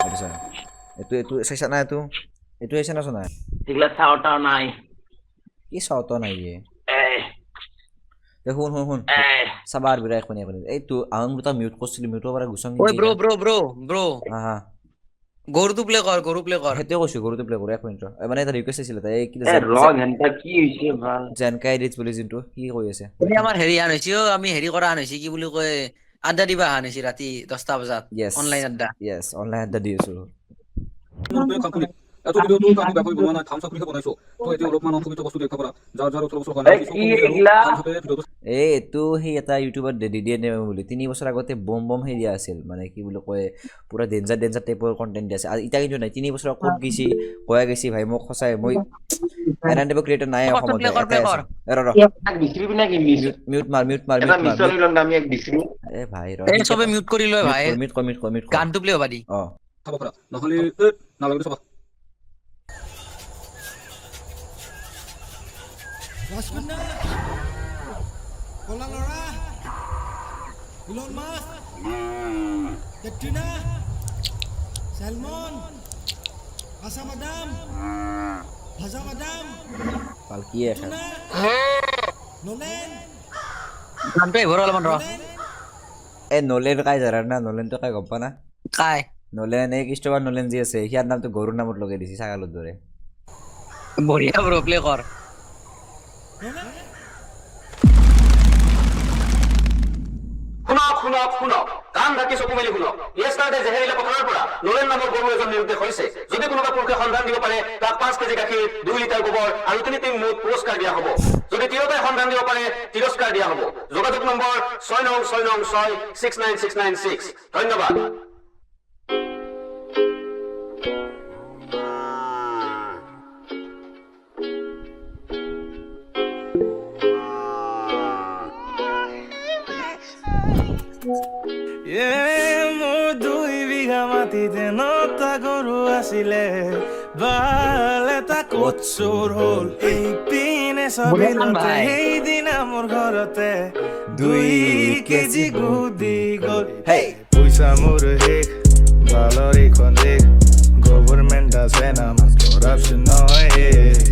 এইটো চাইছা না এইটো চাইছা না চোনা এগুলা চাওটা নাই কি চাওতো নাই শুন চাবা আৰু বিৰা এখন এইটো আহং দুটা মিউট কৰিছিলো মিউটৰ পৰা গুচং ওই ব্ৰো হা গৰুটো প্লে কৰ সেইটোৱে কৈছো গৰুটো প্লে কৰো 1 মিনিট মানে এটা ৰিকুৱেষ্ট আছিল এটা এই কি ঘণ্টা কি হৈছে ভাল জানকাই ৰিচ বুলি যোনটো কি কৈ আছে তুমি আমাৰ হেৰি আন হৈছে আমি হেৰি কৰা আন হৈছে কি বুলি কয় আড্ডা দিবা আন হৈছে ৰাতি 10টা বজাত অনলাইন আড্ডা ইয়েছ অনলাইন আড্ডা দি আছো এত ভিডিওটো আমি ব্যাপক বনোৱা নাই থামছ আপ কৰি বনাইছো তো এতিয়া অলপমান অংশবিত বস্তু দেখা পাৰা যাৰ ওঠৰ বছৰ হোৱা নাই এইটো সেই এটা ইউটিউবত ডিডিএ নেম বুলি 3 বছৰ আগতে বম হেৰিয়া আছিল মানে কি বুলি কয় পুৰা ডেঞ্জাৰ টাইপৰ কন্টেন্ট আছে ইটা কিন্তু নাই 3 বছৰ ক'ত গেছি কয়া গেছি ভাই মোক খসাই মই এনান টাইপৰ ক্ৰিয়েটৰ নাই অসমত বিক্ৰী বিনা কি মিউট মাৰ এটা মিছন লং আমি এক বিক্ৰী এ ভাই এই সবে মিউট কৰি লয় ভাই মিউট গানটো প্লে হবা দি চাব পাৰা নহলে নালাগে চাবা Rasguna, Kola Lora, Elon Musk, Katrina, Salmon, Asam Adam, Hazam Adam, Palkiye Nolan, গানটো এভৰ অলপমান ৰ এ নলেন কাই জানা না নলেন তো কাই গম পা না কাই নলেন এই ক্ৰিষ্টফাৰ নলেন যি আছে হিয়াৰ নামটো গৰুৰ নামত লগাই দিছি ছাগালৰ দৰে বঢ়িয়া ব্ৰো প্লে কৰ শুনক কাম ঢাকি চকু মেলি শুনক ইয়েষ্টাৰডে জেহেৰিলা পথাৰৰ পৰা নলেন নামৰ গৰু এজন নিৰুদ্দেশ হৈছে যদি কোনোবা পুৰুষে সন্ধান দিব পাৰে তাক 5 কেজি গাখীৰ 2 লিটাৰ গোবৰ আৰু 3 মুঠ পুৰস্কাৰ দিয়া হ'ব যদি তিৰোতাই সন্ধান দিব পাৰে তিৰস্কাৰ দিয়া হ'ব যোগাযোগ নম্বৰ 6969669696 ধন্যবাদ মোৰ 2 বিঘা মাটিতে 9টা গৰু আছিলে বাল এটা কচুৰ হ'ল এই পিনে চবিলতে সেইদিনা মোৰ ঘৰতে 2 কেজি গুদি গ'ল পইচা মোৰ শেষ বালৰ এইখন দেশ গভৰ্ণমেণ্ট আছে নাম কৰাপশ্যন নহয়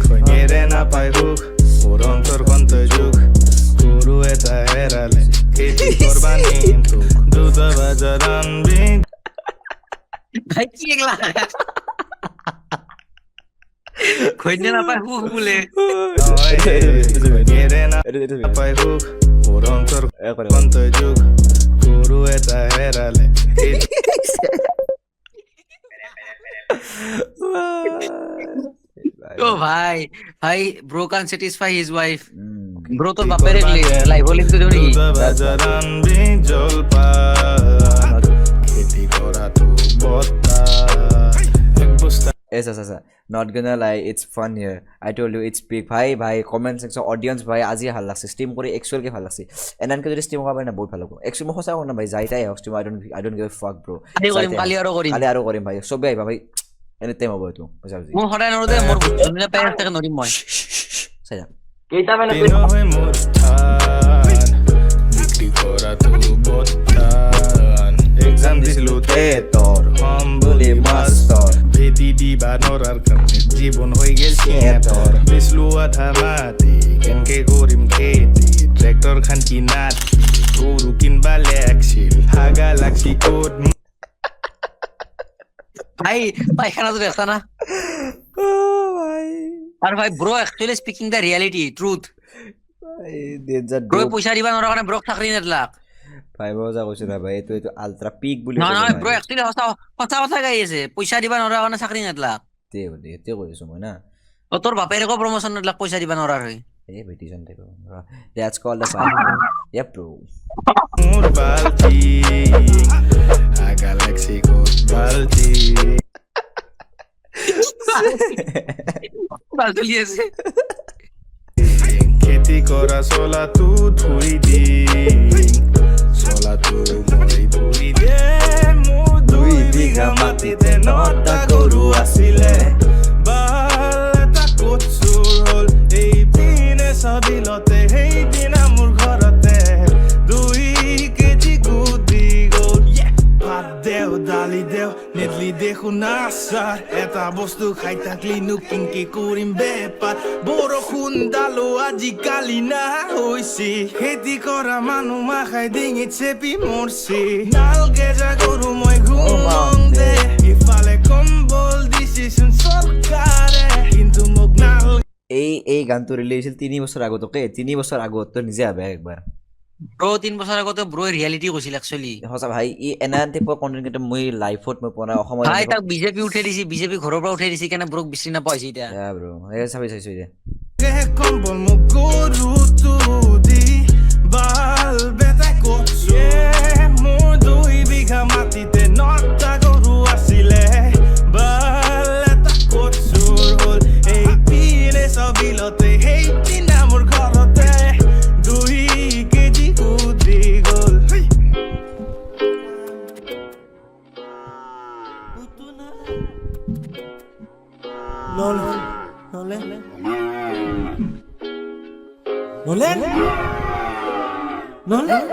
খৈনেৰে নাপায় সুখ মোৰ অন্তৰখন তই যুগ গৰু এটা হেৰালে খেতি কৰবা নিন্তু দ্ৰুত বাজাৰান বিন ভাই কি একলা খৈনে নাপায় হুক বোলে খৈনেৰে নাপায় সুখ মোৰ অন্তৰখন তই যুগ গৰু এটা হেৰালে ও ভাই bro can satisfy his wife bro তো বাপের লাইভ হলিং তো ধরি বাজারান বিন জলপা খেতি করা তো বত্তা এক বস্তা Yes, not gonna lie, it's fun here. I told you it's big. Bhai, comment section, audience, bhai, aji hal lagse. Stream kore actual ke hal lagse. NN ke jodi stream hoga bhai na bahut bhalo. Actually mo hosa hona bhai, jaita hai stream. I don't give a fuck, bro. kali aro korim bhai. Sobe ai bhai. Anytime hobo tu. Mo hoda norde mor jumna pair tak norim moi. Saja. কেইটা মানে তিনো হয় মোর স্থান বিক্রি করা তো বত্তান exam দিছিলো তে তোর হম বলে মাস্টার ভেদি দিবা নরার কারণে জীবন হয়ে গেল তোর বিসলু আধা মাটি কেনকে করিম খেতি ট্রাক্টর খান কিনাত গরু কিনবা লেখছিল হাগা লাগছি কোট ভাই পায়খানা তো দেখতা না আর ভাই bro actually speaking the reality truth bro পয়সা দিবা নরা কারণে ব্রো চাকরি নেদলাক ভাই মজা কৈছো না ভাই এইটো আলট্ৰা পিক বুলি না ব্রো অ্যাকচুয়ালি সঁচা কথা গাই আছে পয়সা দিবা নরা কারণে চাকরি নেদলাক তে কৈছো মই না ও তোর বাপের কো প্রমোশন নেদলাক পয়সা দিবা নরার হই এই বেটিজন দেখো that's called the fight yep bro more বালতি আ গ্যালাক্সি কো বালতি খেতি করা চলা তু ধুই দি চলা তু মই ধুই দে মোৰ 2 বিঘা মাটিতে 9টা গৰু আছিলে বাল এটা কচুৰ হ'ল এই পিনে চবিলতে সেইদিনা মোৰ ঘৰতে 2 কেজি গুদি গ'ল ভাত দেও দালি দেও নেদলি দেখ একো নাচাৰ এটা বস্তু খাই থাকলিনো কিংকি কৰিম বেপাৰ বৰষুণ ডালো আজিকালি না হৈছে খেতি কৰা মানুহ মাখাই ডিঙিত চেপি মৰছি নালগে যা গৰু মই ঘুমং দে ইফালে কম্বল দিছিচোন চৰকাৰে কিন্তু মোক নাল এই গানটো ৰিলিজ হৈছিল 3 বছৰ আগত ওকে 3 বছৰ আগত তই নিজে ভাবে একবাৰ ব্ৰ 3 বছৰ আগতে ব্ৰ ৰিয়েলিটি কৈছিল একচুয়ালি সঁচা ভাই ই এনা টাইপৰ কন্টেন্ট ক্ৰিয়েটৰ মই লাইফত মই পোৱা নাই অসমত ভাই তাক বিজেপি উঠাই দিছি বিজেপি ঘৰৰ পৰা উঠাই দিছি কেনে ব্ৰক বিচাৰি নাপাইছি এতিয়া ব্ৰো এই চাবি চাইছো যে কম্বল মোক গৰু দি বাল বেটা কচু মোৰ 2 বিঘা মাটিতে 9টা গৰু আছিলে বাল এটা কচুৰ হ'ল এই পিনে চবিলতে সেই দিনা মোৰ ঘৰতে 2 কেজি উঠি গ'ল Nolen?